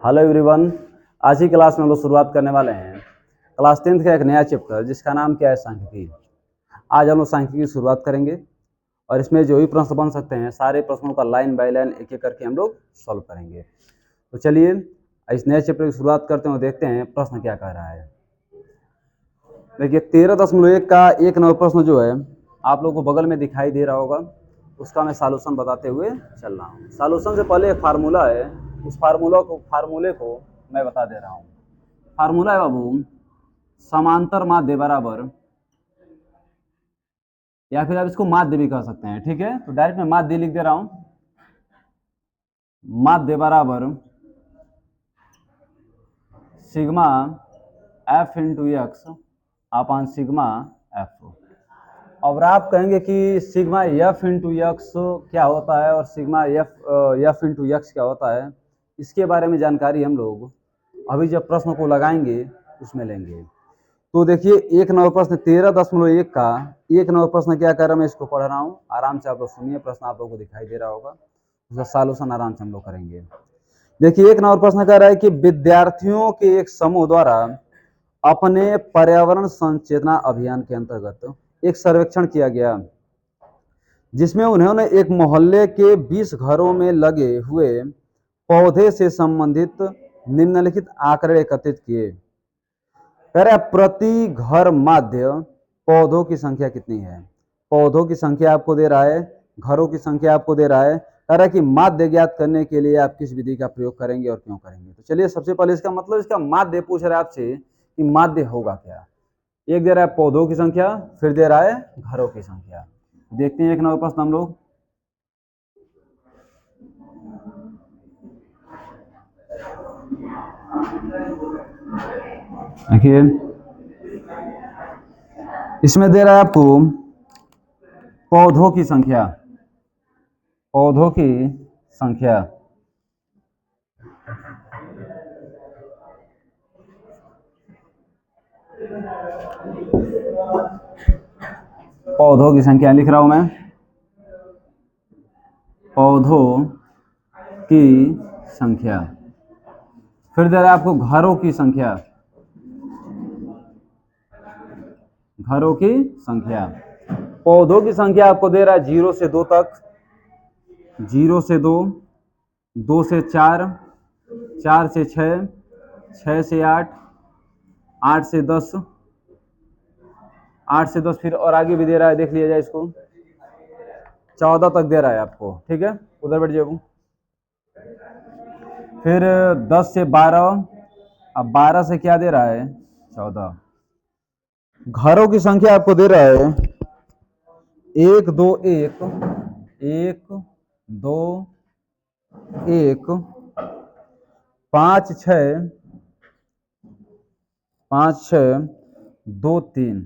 Hello everyone. आज की class में हम लोग शुरुआत करने वाले हैं क्लास 10th का एक नया चैप्टर जिसका नाम क्या है, सांख्यिकी। आज हम लोग सांख्यिकी की शुरुआत करेंगे और इसमें जो भी प्रश्न बन सकते हैं सारे प्रश्नों का लाइन बाय लाइन एक एक करके हम लोग सॉल्व करेंगे। तो चलिए इस नए चैप्टर की शुरुआत करते हैं और देखते हैं प्रश्न क्या कह रहा है। देखिए 13.1 का एक नंबर प्रश्न जो है आप लोगों को बगल में दिखाई दे रहा होगा, उसका मैं सॉल्यूशन बताते हुए चल रहा हूँ। सॉल्यूशन से पहले एक फार्मूला है, उस फार्मूले को मैं बता दे रहा हूँ। फार्मूला है बाबू, समांतर माध्य बराबर, या फिर आप इसको माध्य भी कह सकते हैं, ठीक है। तो डायरेक्ट मैं माध्य लिख दे रहा हूँ। माध्य बराबर sigma f into x upon sigma F. और आप कहेंगे कि सिग्मा एफ इंटू एक्स क्या होता है और सिग्मा एफ इंटू एक्स क्या होता है, इसके बारे में जानकारी हम लोग अभी जब प्रश्न को लगाएंगे उसमें लेंगे। तो देखिए एक नंबर प्रश्न 13.1 का एक नंबर प्रश्न क्या कर रहा है, मैं इसको पढ़ रहा हूँ, आराम से आप लोग सुनिए। प्रश्न आप लोग को दिखाई दे रहा होगा, उसका सॉल्यूशन आराम से हम लोग करेंगे। देखिए एक नंबर प्रश्न कह रहा है कि विद्यार्थियों के एक समूह द्वारा अपने पर्यावरण संचेतना अभियान के अंतर्गत एक सर्वेक्षण किया गया, जिसमें उन्होंने एक मोहल्ले के 20 घरों में लगे हुए पौधे से संबंधित निम्नलिखित आंकड़े एकत्रित किए। कह रहा है प्रति घर माध्य पौधों की संख्या कितनी है। पौधों की संख्या आपको दे रहा है, घरों की संख्या आपको दे रहा है। कह रहा है कि माध्य ज्ञात करने के लिए आप किस विधि का प्रयोग करेंगे और क्यों करेंगे। तो चलिए सबसे पहले इसका मतलब, इसका माध्य पूछ रहा है आपसे कि माध्य होगा क्या। एक दे रहा है पौधों की संख्या, फिर दे रहा है घरों की संख्या। देखते हैं एक नंबर प्रश्न हम लोग। देखिए इसमें दे रहा है आपको पौधों की संख्या, पौधों की संख्या। पौधों की संख्या लिख रहा हूं मैं, पौधों की संख्या। फिर दे रहा है आपको घरों की संख्या, घरों की संख्या। पौधों की संख्या आपको दे रहा है 0 से 2 तक, 0 से 2, 2 से 4, 4 से 6, 6 से 8, 8 से 10, 8 से 10 फिर और आगे भी दे रहा है, देख लिया जाए इसको, 14 तक दे रहा है आपको, ठीक है। उधर बैठ जाओ। फिर 10 से 12, अब 12 से क्या दे रहा है, 14। घरों की संख्या आपको दे रहा है 1 2 1 1 2 1 5 6 5 6 2 3।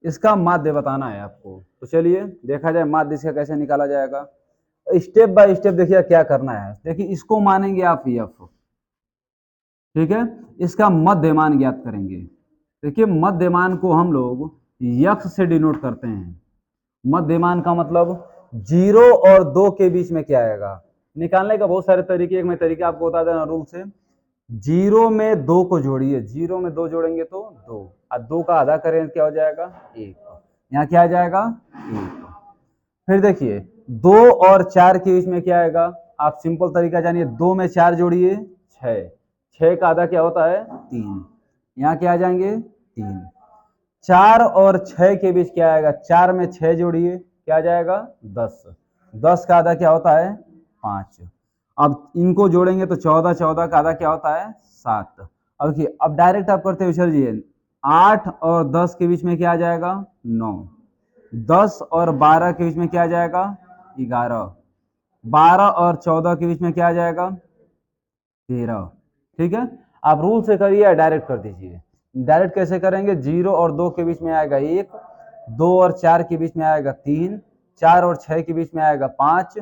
इसका माध्य बताना है आपको। तो चलिए देखा जाए माध्य इसका कैसे निकाला जाएगा। स्टेप बाय स्टेप देखिए क्या करना है। देखिए इसको मानेंगे आप एफ, ठीक है। इसका मध्यमान ज्ञात करेंगे। देखिए मध्यमान को हम लोग यक्स से डिनोट करते हैं। मध्यमान का मतलब 0 और 2 के बीच में क्या आएगा। निकालने का बहुत सारे तरीके, एक मैं तरीका आपको बता देना रूल से। 0 में 2 को जोड़िए, 0 में 2 जोड़ेंगे तो 2, और 2 का आधा करें क्या हो जाएगा 1, यहाँ क्या आ जाएगा 1। फिर देखिए 2 और 4 के बीच में क्या आएगा, आप सिंपल तरीका जानिए, 2 में 4 जोड़िए 6, 6 का आधा क्या होता है 3, यहाँ क्या आ जाएंगे 3। 4 और 6 के बीच क्या आएगा, 4 में 6 जोड़िए क्या आ जाएगा 10, 10 का आधा क्या होता है 5। अब इनको जोड़ेंगे तो 14, 14 का आधा क्या होता है 7। अब देखिए अब डायरेक्ट आप करते हुए चलिए, 8 और 10 के बीच में क्या आ जाएगा 9, 10 और 12 के बीच में क्या आ जाएगा 11, 12 और 14 के बीच में क्या आ जाएगा 13, ठीक है। आप रूल से करिए या डायरेक्ट कर दीजिए। डायरेक्ट कैसे करेंगे, 0 और 2 के बीच में आएगा 1, 2 और 4 के बीच में आएगा 3, 4 और 6 के बीच में आएगा 5,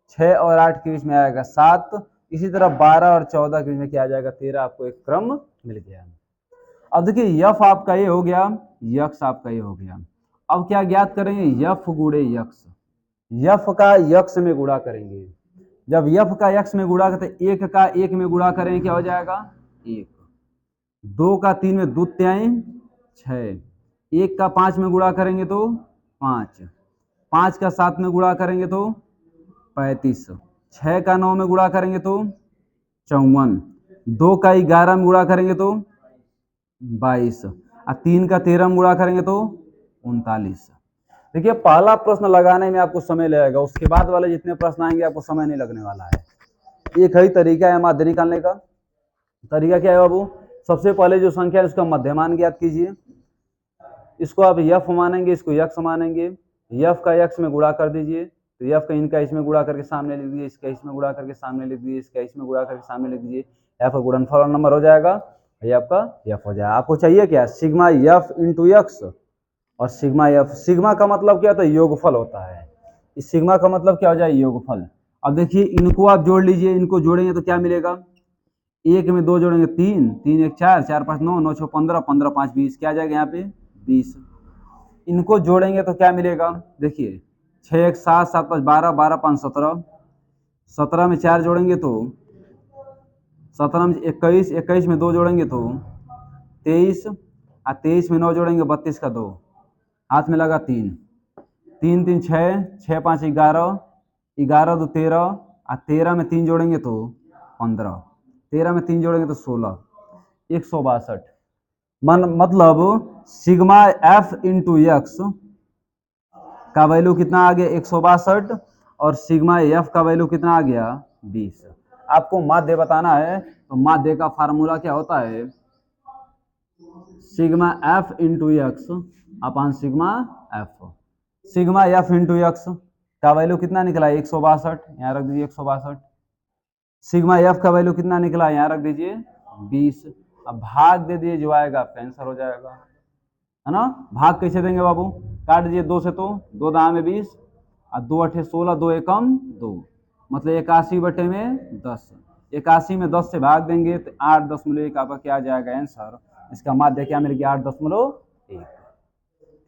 6 और 8 के बीच में आएगा 7, इसी तरह 12 और 14 के बीच में क्या आ जाएगा 13। आपको एक क्रम मिल गया। अब देखिए यफ आपका ये हो गया, यक्स आपका ये हो गया। अब क्या ज्ञात करेंगे, यफ गुणे यक्स, यफ का यक्स में गुणा करेंगे। जब यफ का एक्स में गुणा करते, एक का एक में गुणा करेंगे क्या हो जाएगा, एक। दो का तीन में दो त्याई छः, एक का पाँच में गुणा करेंगे तो पाँच, पाँच का सात में गुणा करेंगे तो 35, छः का नौ में गुणा करेंगे तो 54, दो का 11 में गुणा करेंगे तो 22, और तीन का 13 में गुणा करेंगे तो 39। देखिए पहला प्रश्न लगाने में आपको समय लगेगा, उसके बाद वाले जितने प्रश्न आएंगे आपको समय नहीं लगने वाला है। एक ही तरीका है माध्य निकालने का। तरीका क्या है बाबू, सबसे पहले जो संख्या है उसका मध्यमान ज्ञात कीजिए। इसको आप यफ मानेंगे, इसको यक्स मानेंगे, यफ का यक्स में गुणा कर दीजिए, तो यफ का इनका इसमें गुणा करके सामने लिख दीजिए, इसका इसमें गुणा करके सामने लिख दीजिए, इसका इसमें गुणा करके सामने लिख दीजिए, एफ का गुणनफल नंबर हो जाएगा, ये आपका यफ हो जाएगा। आपको चाहिए क्या, सिग्मा यफ इंटू यक्स और सिग्मा यफ। सिग्मा का मतलब क्या होता है, योगफल होता है। इस सिग्मा का मतलब क्या हो जाए, योगफल। अब देखिए इनको आप जोड़ लीजिए, इनको जोड़ेंगे तो क्या मिलेगा, एक में दो जोड़ेंगे तीन, तीन एक चार, चार पाँच नौ, नौ छः 15, 15 5 20, क्या आ जाएगा यहाँ पे 20। इनको जोड़ेंगे तो क्या मिलेगा, देखिए 6 एक 7, 7 5 12, 12 5 17, 17 में 4 जोड़ेंगे तो 17 में 21, 21 में 2 जोड़ेंगे तो 23, और 23 में 9 जोड़ेंगे 32 का 2, हाथ में लगा 3, 3 3 6, 6 5 11, 11 2 13, और 13 में 3 जोड़ेंगे तो 15, 13 में 3 जोड़ेंगे तो 16, 162। मतलब सिग्मा एफ इंटू एक्स का वैल्यू कितना आ गया 162, और सिग्मा एफ का वैल्यू कितना आ गया 20। आपको माध्य बताना है, तो माध्य का फार्मूला क्या होता है, sigma f into x upon sigma F. Sigma f into x का वैल्यू कितना निकला 162, यहाँ रख दीजिए 162। सिग्मा एफ का वैल्यू कितना निकला, यहाँ रख दीजिए 20। अब भाग दे दिए, जो आएगा आपका आंसर हो जाएगा, है ना। भाग कैसे देंगे बाबू, काट दीजिए दो से, तो दो दाम में 20, और दो अठे 16, दो एकम 2, मतलब 81 बटे में 10। 81 में 10 से भाग देंगे तो 8.1 आपका क्या आ जाएगा आंसर। इसका माध्य क्या मिल गया 8.1।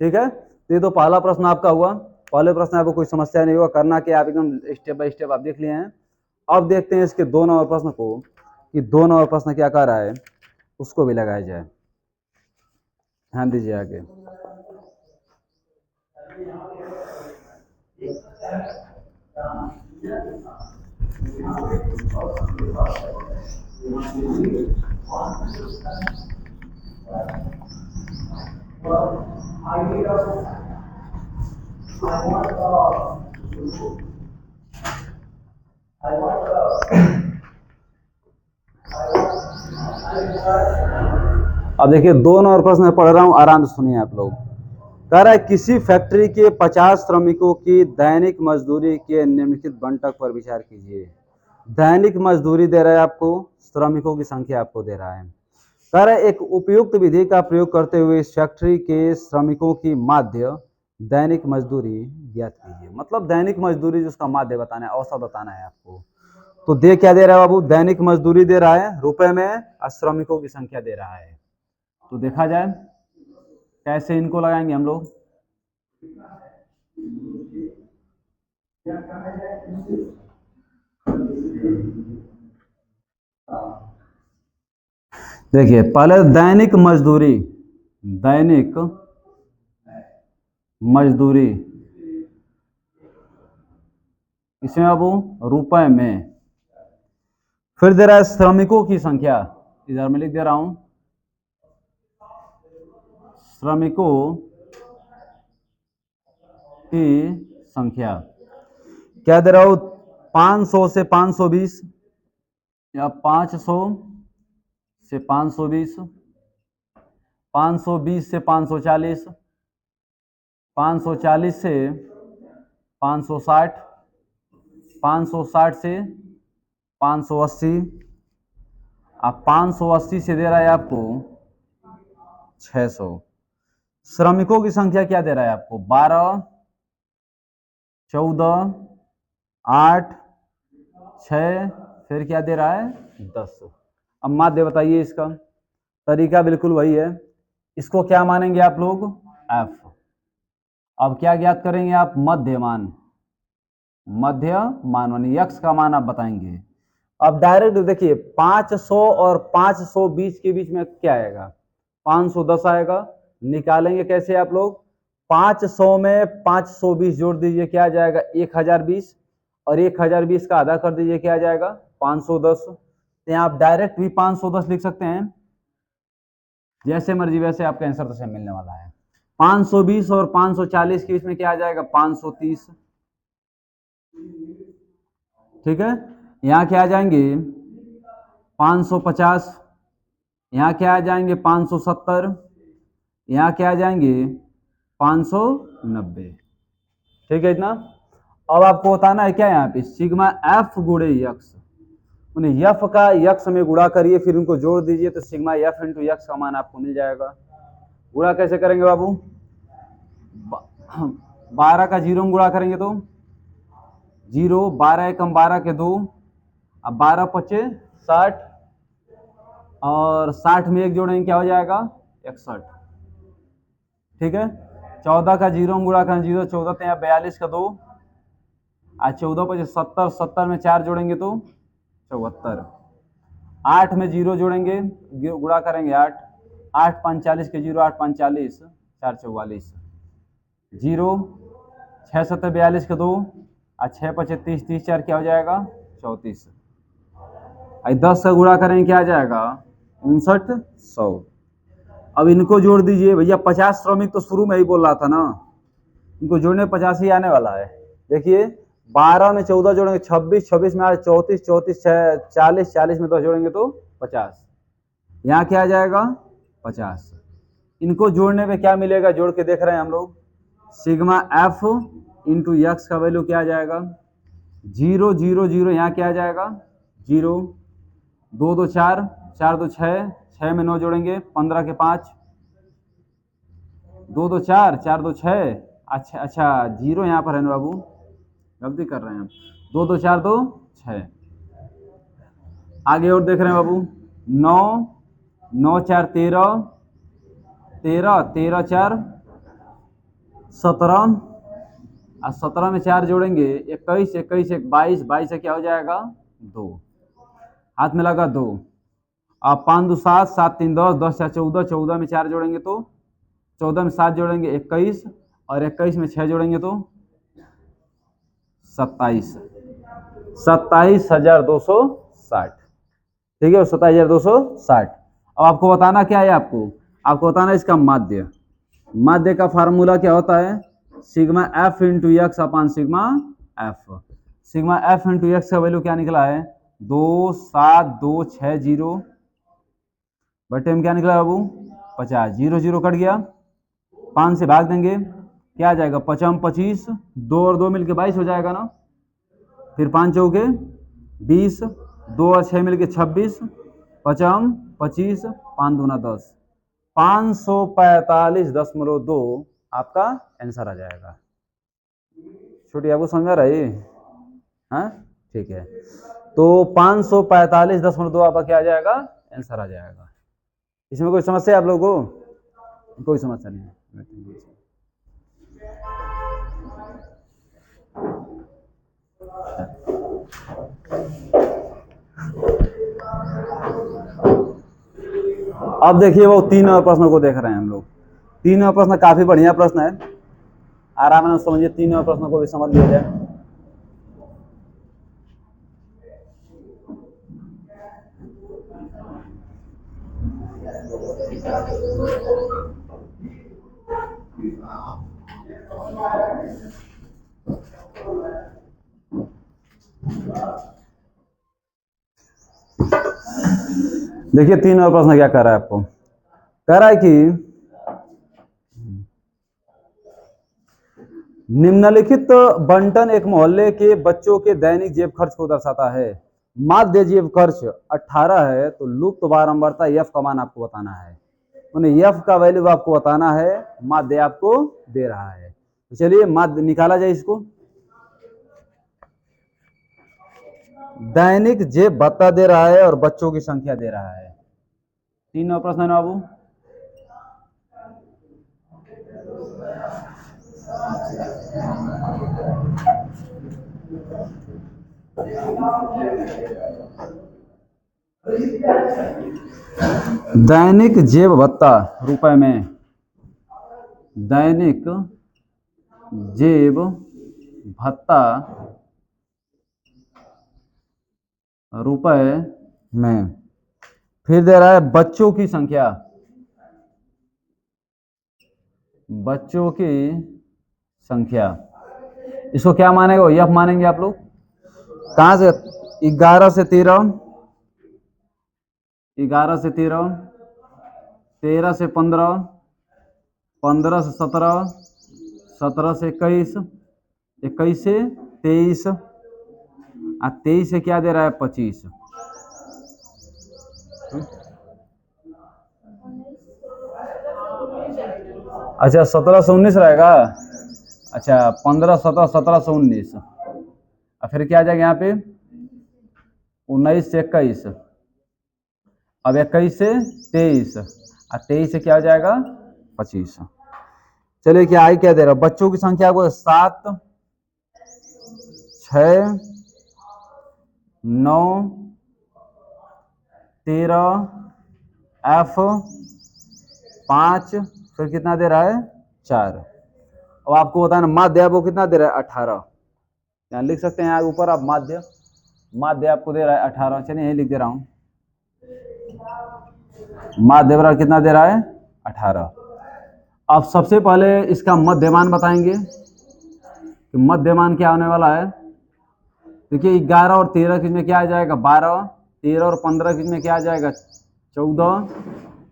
ठीक है, तो ये तो पहला प्रश्न आपका हुआ। पहले प्रश्न आपको कोई समस्या नहीं हुआ, करना क्या आप एकदम स्टेप बाय स्टेप आप देख लिए हैं। अब देखते हैं इसके 2 नंबर प्रश्न को, कि 2 नंबर प्रश्न क्या कर रहा है, उसको भी लगाया जाए। ध्यान दीजिए आगे। अब देखिए 2 नंबर प्रश्न पढ़ रहा हूं, आराम से सुनिए आप लोग। कह रहा है किसी फैक्ट्री के 50 श्रमिकों की दैनिक मजदूरी के निम्नलिखित बंटक पर विचार कीजिए। दैनिक मजदूरी दे रहा है आपको, श्रमिकों की संख्या आपको दे रहा है। कह रहा है एक उपयुक्त विधि का प्रयोग करते हुए इस फैक्ट्री के श्रमिकों की माध्य दैनिक मजदूरी ज्ञात कीजिए। मतलब दैनिक मजदूरी जिसका माध्य बताना है, औसत बताना है आपको। तो दे क्या दे रहा है बाबू, दैनिक मजदूरी दे रहा है रुपए में, और श्रमिकों की संख्या दे रहा है। तो देखा जाए कैसे इनको लगाएंगे हम लोग। देखिए पहले दैनिक मजदूरी, दैनिक मजदूरी इसमें बाबू रुपए में, फिर दे रहा है श्रमिकों की संख्या, इधर में लिख दे रहा हूं श्रमिकों की संख्या। क्या दे रहा हूं 500 से 520, या 500 से 520, 520 से 540, 540 से 560, 560 से 580, आप 580 से दे रहा है आपको 600। श्रमिकों की संख्या क्या दे रहा है आपको 12, 14, 8, 6, फिर क्या दे रहा है 10। अब माध्य बताइए, इसका तरीका बिल्कुल वही है। इसको क्या मानेंगे आप लोग, एफ। अब क्या ज्ञात करेंगे आप, मध्यमान। मध्य मान मानी यक्स का मान आप बताएंगे। अब डायरेक्ट देखिए 500 और 520 के बीच में क्या आएगा, 510 आएगा। निकालेंगे कैसे आप लोग, 500 में 520 जोड़ दीजिए, क्या आ जाएगा 1020, और 1020 का आधा कर दीजिए, क्या आ जाएगा 510। तो यहाँ आप डायरेक्ट भी 510 लिख सकते हैं, जैसे मर्जी वैसे आपका आंसर तो मिलने वाला है। 520 और 540 के बीच में क्या आ जाएगा 530। ठीक है, यहाँ क्या आ जाएंगे 550, यहाँ क्या आ जाएंगे 570, यहाँ क्या आ जाएंगे 590। ठीक है इतना। अब आपको बताना है क्या यहाँ पे सिग्मा एफ गुणे यक्स, उन्हें यफ का यक्स में गुणा करिए, फिर उनको जोड़ दीजिए, तो सिग्मा एफ इंटू यक्स का मान आपको मिल जाएगा। गुणा कैसे करेंगे बाबू, 12 का 0 में गुणा करेंगे तो 0, 12 एकम 12 के 2, अब 12 पचे 60, और 60 में एक जोड़ेंगे क्या हो जाएगा 61। ठीक है, 14 का 0 में गुणा करें 0, 14 तो यहाँ 42 का 2, आज 14 पचे 70, 70 में 4 जोड़ेंगे तो 74। 8 में 0 जोड़ेंगे, गुणा करेंगे 8, 8 45 के 0, 8 45, 4 44, 0, 6 7 42 के 2, और 6 पचे 30, 30 4 क्या हो जाएगा 34। 10 का गुणा करेंगे क्या आ जाएगा 5900। अब इनको जोड़ दीजिए भैया, 50 श्रमिक तो शुरू में ही बोल रहा था ना, इनको जोड़ने 50 ही आने वाला है। देखिए 12 में 14 जोड़ेंगे 26, 26 में 34, 34 40, 40 में 10 जोड़ेंगे तो 50, यहाँ क्या आ जाएगा 50। इनको जोड़ने पे क्या मिलेगा, जोड़ के देख रहे हैं हम लोग, सिग्मा एफ इंटू यक्स का वैल्यू क्या आ जाएगा 0 0 0, यहाँ क्या आ जाएगा 0, 2 2 4, 4 2 6, 6 में 9 जोड़ेंगे 15 के 5, 2 2 4, 4 2 6, अच्छा अच्छा 0 यहाँ पर है ना बाबू, गलती कर रहे हैं हम, 2 2 4 2 6। आगे और देख रहे हैं बाबू, 9 9 4 13, 13 13 4 17, और 17 में 4 जोड़ेंगे 21, 21 1 22, 22 से क्या हो जाएगा 2, हाथ में लगा 2, अब 5 2 7, 7 3 10, 10 4 14, 14 में 4 जोड़ेंगे तो 14 में 7 जोड़ेंगे 21, और 21 में 6 जोड़ेंगे तो 27, 27,260। ठीक है 27,260। अब आपको बताना क्या है, आपको बताना इसका माध्य। माध्य का फार्मूला क्या होता है, sigma f into x upon sigma F. Sigma f into x का वैल्यू क्या निकला है 27260, बटे में क्या निकला बाबू 50, 0 0 कट गया, 5 से भाग देंगे क्या आ जाएगा 5 25, 2 और 2 मिलके 22 हो जाएगा ना, फिर 5 चौके 20, 2 और 6 मिलके 26, 5 25, 5 दूना 10, 545.2 आपका आंसर आ जाएगा। छोटी आपको समझ रही, हाँ ठीक है, तो 545.2 आपका क्या आ जाएगा आंसर आ जाएगा। इसमें कोई समस्या है आप लोगों को, कोई समस्या नहीं है। अब देखिए वो 3 और प्रश्नों को देख रहे हैं हम लोग। 3 और प्रश्न काफी बढ़िया प्रश्न है, आराम से समझिए, 3 और प्रश्नों को भी समझ लिया जाए। देखिए 3 और प्रश्न क्या कर रहा है आपको, कह रहा है कि निम्नलिखित बंटन एक मोहल्ले के बच्चों के दैनिक जेब खर्च को दर्शाता है। माध्य जेब खर्च 18 है, तो लुप्त बारंबारता एफ का मान आपको बताना है, उन्हें एफ का वैल्यू आपको बताना है, माध्य आपको दे रहा है। तो चलिए माध्य निकाला जाए इसको। दैनिक जेब भत्ता दे रहा है और बच्चों की संख्या दे रहा है। 3 और प्रश्न है ना बाबू, दैनिक जेब भत्ता रुपए में, दैनिक जेब भत्ता रुपए में। फिर दे रहा है बच्चों की संख्या, बच्चों की संख्या, इसको क्या मानेगा, यफ मानेंगे आप लोग। कहां से, 11 से 13, 11 से 13, 13 से 15, 15 से 17, 17 से 21, 21 से 23, 23 से क्या दे रहा है 25। अच्छा 17 से 19 रहेगा। अच्छा 15 17 17 से 19, और फिर क्या आ जाएगा यहाँ पे 19 से 21, अब 21 से 23, और 23 से क्या हो जाएगा 25। चलिए क्या आई क्या दे रहा है, बच्चों की संख्या को 7 6 9 13 F 5, फिर कितना दे रहा है 4। अब आपको बताना माध्य आपको कितना दे रहा है 18, यहाँ लिख सकते हैं यहाँ ऊपर आप माध्य, माध्य आपको दे रहा है 18। चलिए यही लिख दे रहा हूँ, माध्य बराबर कितना दे रहा है 18। अब सबसे पहले इसका मध्यमान बताएंगे कि मध्यमान क्या होने वाला है। देखिए 11 और 13 किस में क्या आ जाएगा 12, 13 और 15 किस में क्या आ जाएगा 14,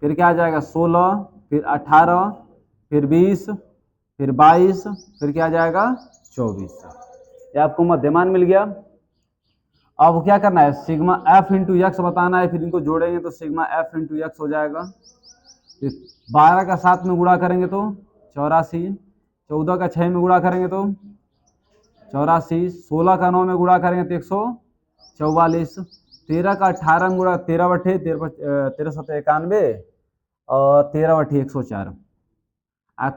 फिर क्या आ जाएगा 16, फिर 18, फिर 20, फिर 22, फिर क्या आ जाएगा 24। ये आपको मध्यमान मिल गया। अब क्या करना है, सिग्मा एफ इंटू एक्स बताना है, फिर इनको जोड़ेंगे तो सिग्मा एफ इंटू एक्स हो जाएगा। 12 का 7 में गुणा करेंगे तो 84, 14 का 6 में गुणा करेंगे तो 84, 16 का 9 में गुणा करेंगे तो 144, 13 का 18 में गुणा 13 बटे 13 सत्तर 91, और 13 बटे 104,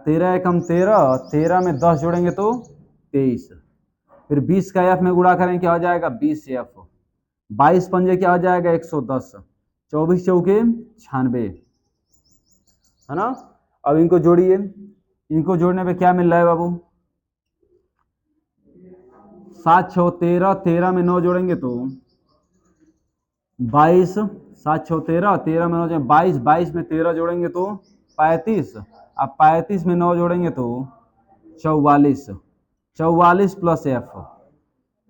13 एकम 13, 13 में 10 जोड़ेंगे तो 23, फिर 20 का एफ में गुणा करेंगे क्या हो जाएगा 20 एफ, 22 पंजे क्या हो जाएगा 110, 24 चौके 96, है ना। अब इनको जोड़िए, इनको जोड़ने पे क्या मिल रहा है बाबू 7 6 13, 13 में 9 जोड़ेंगे तो 22, 7 6 13, 13 में 9 जोड़ेंगे 22, 22 में 13 जोड़ेंगे तो 35, अब 35 में 9 जोड़ेंगे तो 44, 44 प्लस एफ,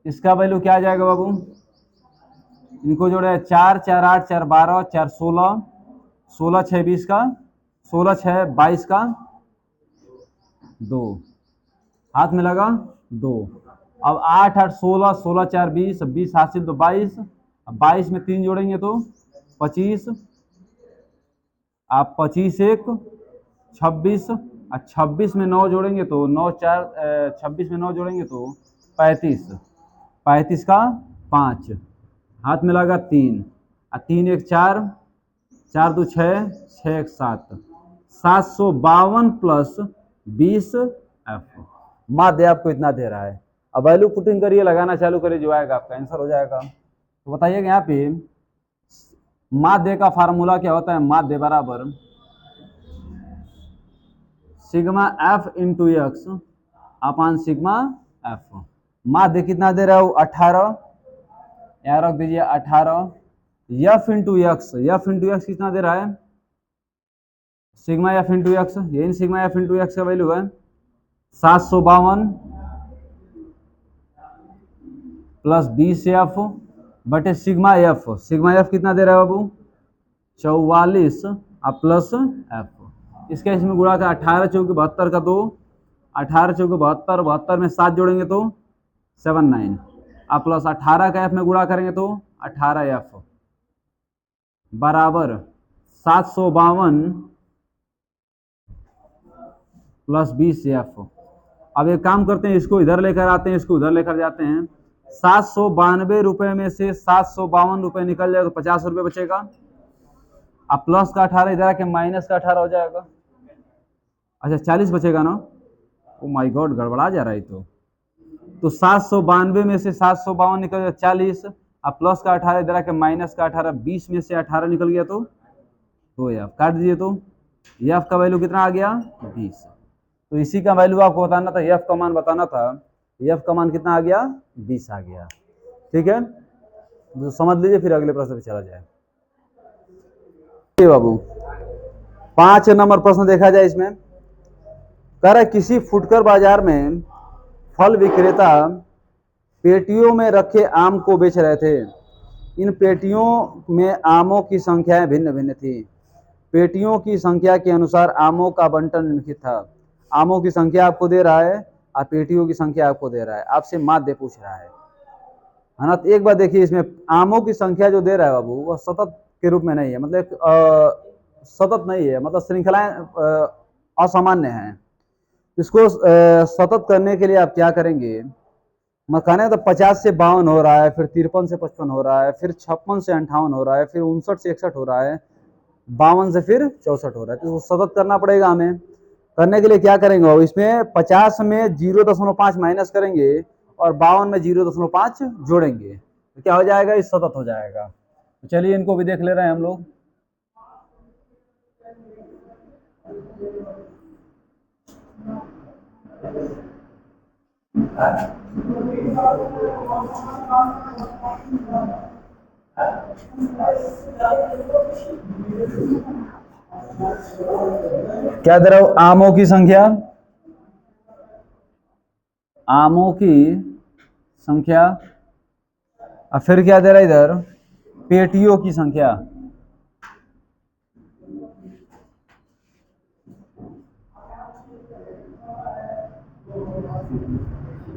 इसका वैल्यू क्या आ जाएगा बाबू, इनको जोड़े 4 4 8 4 12 4 16, 16 6 20 का 16 6 22 का 2, हाथ में लगा 2, अब 8 8 16, 16 4 20, 20 हासिल तो 22, अब 22 में 3 जोड़ेंगे तो 25, आप 25 1 26, और 26 में 9 जोड़ेंगे तो 9 4 26 में 9 जोड़ेंगे तो 35, 35 का 5, हाथ में लगा 3, और 3 1 4, 4 2 6, 6 1 7, 752 प्लस 20 एफ। माध्य आपको इतना दे रहा है। अब वैल्यू पुटिंग करिए, लगाना चालू करिए, जो आएगा आपका आंसर हो जाएगा। तो बताइएगा यहाँ पे माध्य का फार्मूला क्या होता है, माध्य बराबर sigma f into x upon sigma F. माध्य कितना दे रहा हूँ 18, यहाँ रख दीजिए 18, F into x, F into x कितना दे रहा है सिग्मा एफ इंटू एक्स, यही सिग्मा एफ इंटू एक्स का वैल्यू है 752 प्लस 20 एफ बटे सिग्मा एफ, सिग्मा एफ कितना दे रहा है बाबू 44 और प्लस एफ। इसके इसमें गुणा का 18 चौके 72 का 2, 18 चौके 72, 72 में 7 जोड़ेंगे तो 79, और प्लस 18 का एफ में गुणा करेंगे तो 18 एफ बराबर 752 प्लस 20 एफ। अब एक काम करते हैं, इसको इधर लेकर आते हैं, इसको उधर लेकर जाते हैं। 792 रुपए में से 752 रुपए निकल जाए तो 50 रुपए बचेगा, अब प्लस का 18 इधर आके माइनस का 18 हो जाएगा, अच्छा 40 बचेगा ना। ओ माय गॉड, गड़बड़ा जा रहा है तो तो 792 में से 752 निकल गया 40, अब प्लस का 18 इधर आके माइनस का 18, 20 में से 18 निकल गया तो एफ काट दीजिए, तो एफ का वैल्यू कितना आ गया 20। तो इसी का वैल्यू आपको बताना था, एफ का मान बताना था, एफ का मान कितना आ गया 20 आ गया। ठीक है, तो समझ लीजिए, फिर अगले प्रश्न पे चला जाए। बाबू 5 नंबर प्रश्न देखा जाए, इसमें कह रहा है किसी फुटकर बाजार में फल विक्रेता पेटियों में रखे आम को बेच रहे थे। इन पेटियों में आमों की संख्याएं भिन्न भिन्न थी। पेटियों की संख्या के अनुसार आमों का बंटन निम्नलिखित था। आमों की संख्या आपको दे रहा है और पेटियों की संख्या आपको दे रहा है, आपसे माध्य पूछ रहा है ना। तो एक बार देखिए, इसमें आमों की संख्या जो दे रहा है बाबू, वह सतत के रूप में नहीं है, मतलब सतत नहीं है, मतलब श्रृंखलाएं असामान्य हैं। इसको सतत करने के लिए आप क्या करेंगे, मकाने तो 50 से 52 हो रहा है, फिर 53 से 55 हो रहा है, फिर 56 से 58 हो रहा है, फिर 59 से 61 हो रहा है, 52 से फिर 64 हो रहा है। तो सतत करना पड़ेगा हमें। करने के लिए क्या करेंगे, इसमें 50 में 0.5 माइनस करेंगे और 52 में 0.5 जोड़ेंगे, तो क्या हो जाएगा, इस सतत हो जाएगा। तो चलिए इनको भी देख ले रहे हैं हम लोग। क्या दे रहा हूं, आमों की संख्या, आमों की संख्या, और फिर क्या दे रहा है इधर, पेटियों की संख्या।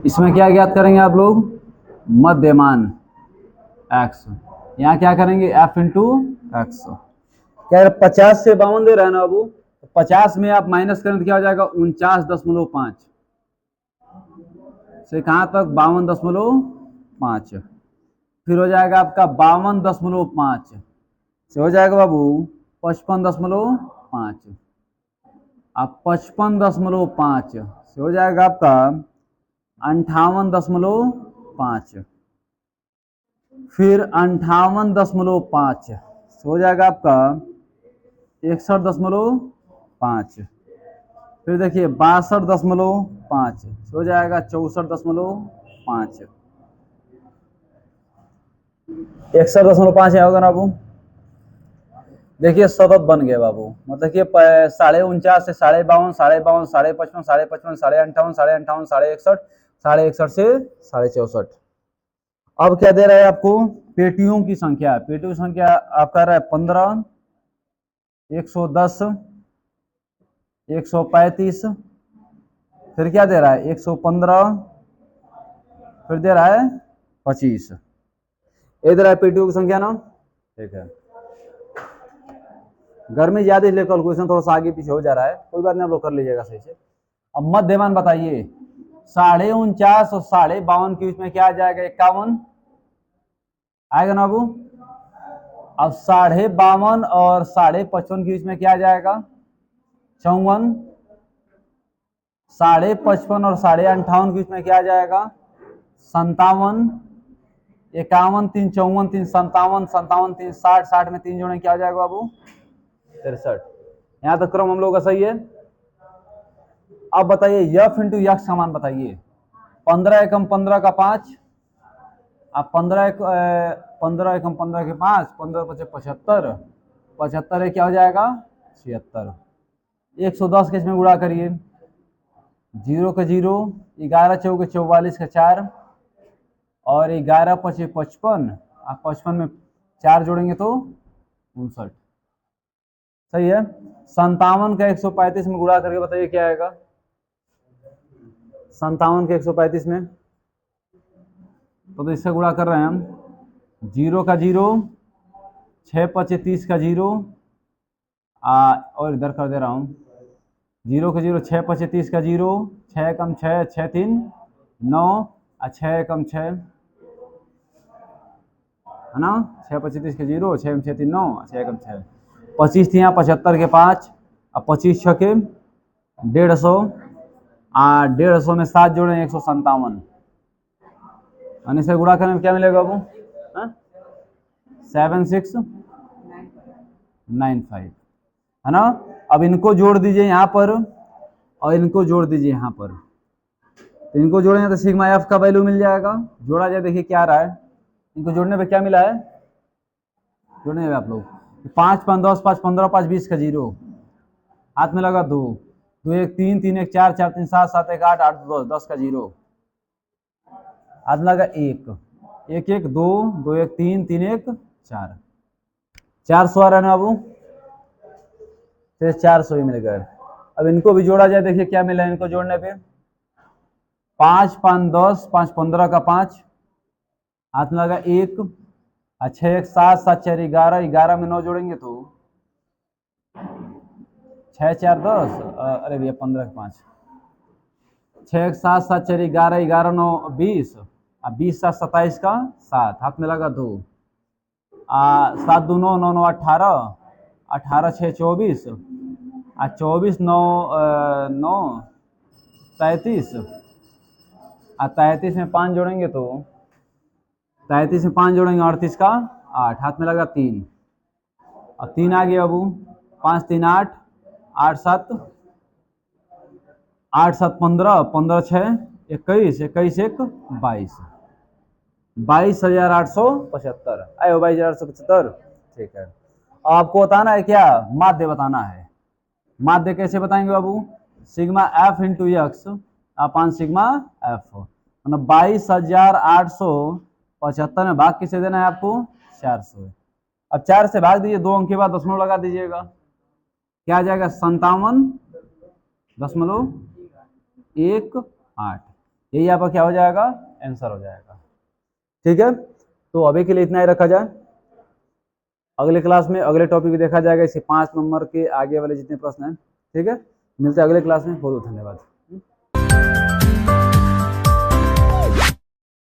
इसमें क्या ज्ञात करेंगे आप लोग, मध्यमान x। यहाँ क्या करेंगे, f इंटू एक्स। क्या 50 से 52 दे रहा है ना बाबू, तो 50 में आप माइनस करें तो क्या हो जाएगा 49.5 से कहाँ तक 52.5, फिर हो जाएगा आपका 52.5 से हो जाएगा बाबू 55.5, अब 55.5 से हो जाएगा आपका 58.5, फिर 58.5 से हो जाएगा आपका 61.5, फिर देखिए 62.5 से हो जाएगा 64.5, 61.5 होगा ना बाबू। देखिए सतत बन गया बाबू, मतलब कि 49.5 से 52.5, 52.5, 55.5, 55.5, 58.5, 58.5, 61.5, 61.5 से 64.5। अब क्या दे रहा है आपको, पेटियों की संख्या। पेटियों की संख्या आप कह रहा है 15, 110, 135, फिर क्या दे रहा है 115, फिर दे रहा है 25। ये दे रहा है पेटियों की संख्या ना। ठीक है, गर्मी ज्यादा इसलिए कैलकुलेशन थोड़ा सा आगे पीछे हो जा रहा है, कोई बात नहीं, आप लोग कर लीजिएगा सही से। अब मध्यमान बताइए, 49.5 और 52.5 के बीच में क्या आ जाएगा, 51 आएगा ना बाबू। अब 52.5 और 55.5 के बीच में क्या आ जाएगा, 54। 55.5 और 58.5 के बीच में क्या आ जाएगा, 57। 51 3 54 3 57, 57 3 60, 60 में 3 जोड़े क्या हो जाएगा बाबू 63। यहाँ तक क्रम हम लोग का सही है। अब बताइए यफ इंटू यक्स का मान बताइए। 15 एकम 15 का 5, अब 15 एकम 15 के 5, 15 पचे 75, 75 है क्या हो जाएगा 76। 110 के इसमें गुणा करिए, 0 का 0, 11 चौके 44 का 4, और 11 पचे 55, आप 55 में 4 जोड़ेंगे तो 59। सही है। 57 का 135 में गुणा करके बताइए क्या आएगा। 57 के 135 में तो इससे गुणा कर रहे हैं हम। 0 का 0, 6 पचे 30 का 0, और इधर कर दे रहा हूँ 0 का 0, 6 पचे 30 का 0, 6 कम 6, 6 3 9, 6 कम 6 है ना, 6 पचे 30 का 0, 6 कम 6 3 9, 6 कम 6, 25 थी यहाँ 75 के 5, अब 25 छके 150, 150 में 7 जोड़े 157, और इसे गुणा करने में क्या मिलेगा बाबू? 7695 है ना। अब इनको जोड़ दीजिए यहाँ पर और इनको जोड़ दीजिए यहाँ पर, तो इनको जोड़ेंगे तो सिग्मा एफ का वैल्यू मिल जाएगा। जोड़ा जाए, देखिए क्या आ रहा है, इनको जोड़ने पे क्या मिला है, जोड़ने पे आप लोग 5 5 10 5 15 5 20 का 0, हाथ में लगा 2 2 1 3 3 1 4 4 3 7 7 1 8 8 2 10 का 0, हाथ में लगा 1 1 1 2 2 1 3 3 1 4, 400 आ रहा है ना बाबू, फिर 400 ही मिल गए। अब इनको भी जोड़ा जाए, देखिए क्या मिला है इनको जोड़ने पे, 5 5 10 5 15 का 5, हाथ में लगा 1, अच्छा 1 7 7 4 11 11 में 9 जोड़ेंगे तो 6 4 10, अरे भैया 15 का 5, 6 7 7 4 11 11 9 20, 20 7 27 का 7, हाथ में लगा 2, 7 2 9 9 9 18, 18 6 24, 24 9 9 33, 33 में 5 जोड़ेंगे तो 33 में 5 जोड़ेंगे 38 का 8, हाथ में लगा 3, और 3 आ गया बाबू, 5 3 8 8 7 8 7 15 15 6 21 21 1 22, 22,875 आए हो, 22,875, ठीक है। आपको बताना है क्या, माध्य बताना है। माध्य कैसे बताएंगे बाबू, sigma f into x upon sigma f, मतलब 22,875 में भाग किसे देना है आपको, 400। अब 4 से भाग दीजिए, 2 अंक के बाद दशमलव लगा दीजिएगा, क्या आ जाएगा 57.18, यही आपका क्या हो जाएगा, आंसर हो जाएगा। ठीक है, तो अभी के लिए इतना ही रखा जाए, अगले क्लास में अगले टॉपिक देखा जाएगा, इसे 5 नंबर के आगे वाले जितने प्रश्न हैं। ठीक है, मिलते हैं अगले क्लास में, बहुत बहुत धन्यवाद।